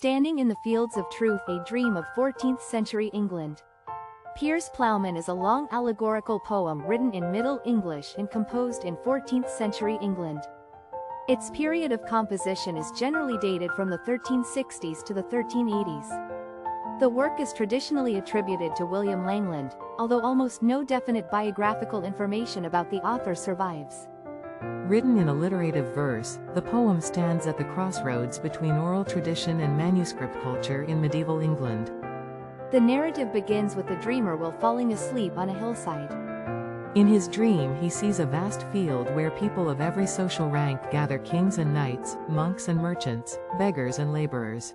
Standing in the Fields of Truth, a Dream of 14th Century England. Piers Plowman is a long allegorical poem written in Middle English and composed in 14th century England. Its period of composition is generally dated from the 1360s to the 1380s. The work is traditionally attributed to William Langland, although almost no definite biographical information about the author survives. Written in alliterative verse, the poem stands at the crossroads between oral tradition and manuscript culture in medieval England. The narrative begins with the dreamer while falling asleep on a hillside. In his dream he sees a vast field where people of every social rank gather: kings and knights, monks and merchants, beggars and laborers.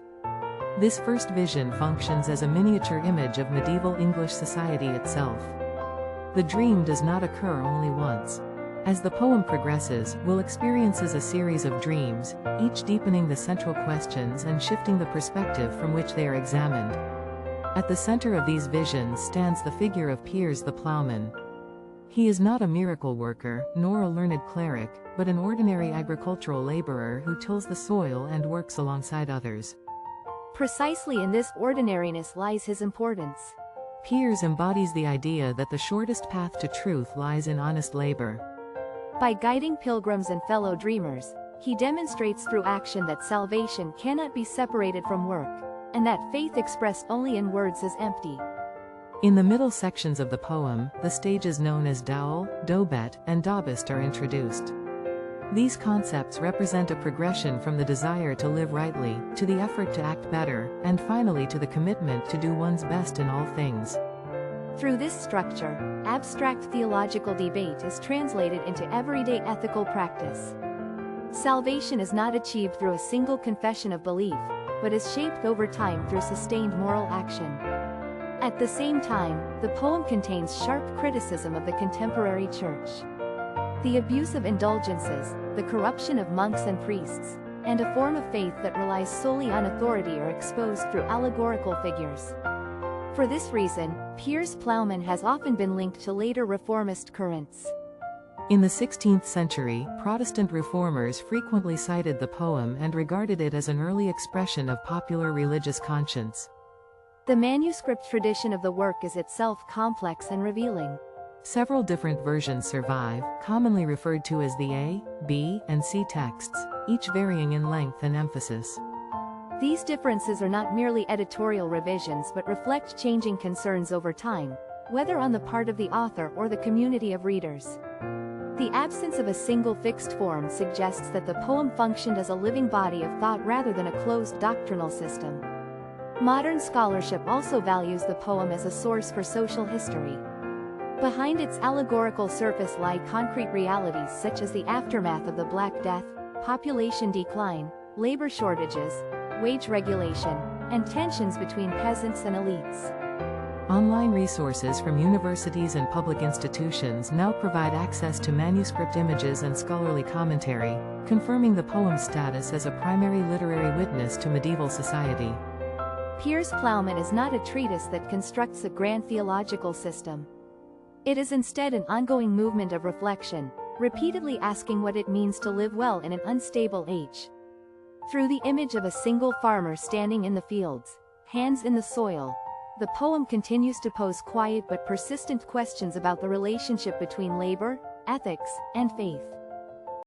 This first vision functions as a miniature image of medieval English society itself. The dream does not occur only once. As the poem progresses, Will experiences a series of dreams, each deepening the central questions and shifting the perspective from which they are examined. At the center of these visions stands the figure of Piers the Plowman. He is not a miracle worker, nor a learned cleric, but an ordinary agricultural laborer who tills the soil and works alongside others. Precisely in this ordinariness lies his importance. Piers embodies the idea that the shortest path to truth lies in honest labor. By guiding pilgrims and fellow dreamers, he demonstrates through action that salvation cannot be separated from work, and that faith expressed only in words is empty. In the middle sections of the poem, the stages known as dowel, dobet, and dobist are introduced. These concepts represent a progression from the desire to live rightly, to the effort to act better, and finally to the commitment to do one's best in all things. Through this structure, abstract theological debate is translated into everyday ethical practice. Salvation is not achieved through a single confession of belief, but is shaped over time through sustained moral action. At the same time, the poem contains sharp criticism of the contemporary church. The abuse of indulgences, the corruption of monks and priests, and a form of faith that relies solely on authority are exposed through allegorical figures. For this reason, Piers Plowman has often been linked to later reformist currents. In the 16th century, Protestant reformers frequently cited the poem and regarded it as an early expression of popular religious conscience. The manuscript tradition of the work is itself complex and revealing. Several different versions survive, commonly referred to as the A, B, and C texts, each varying in length and emphasis. These differences are not merely editorial revisions but reflect changing concerns over time, whether on the part of the author or the community of readers. The absence of a single fixed form suggests that the poem functioned as a living body of thought rather than a closed doctrinal system. Modern scholarship also values the poem as a source for social history. Behind its allegorical surface lie concrete realities such as the aftermath of the Black Death, population decline, labor shortages, wage regulation, and tensions between peasants and elites. Online resources from universities and public institutions now provide access to manuscript images and scholarly commentary, confirming the poem's status as a primary literary witness to medieval society. Piers Plowman is not a treatise that constructs a grand theological system. It is instead an ongoing movement of reflection, repeatedly asking what it means to live well in an unstable age. Through the image of a single farmer standing in the fields, hands in the soil, the poem continues to pose quiet but persistent questions about the relationship between labor, ethics, and faith.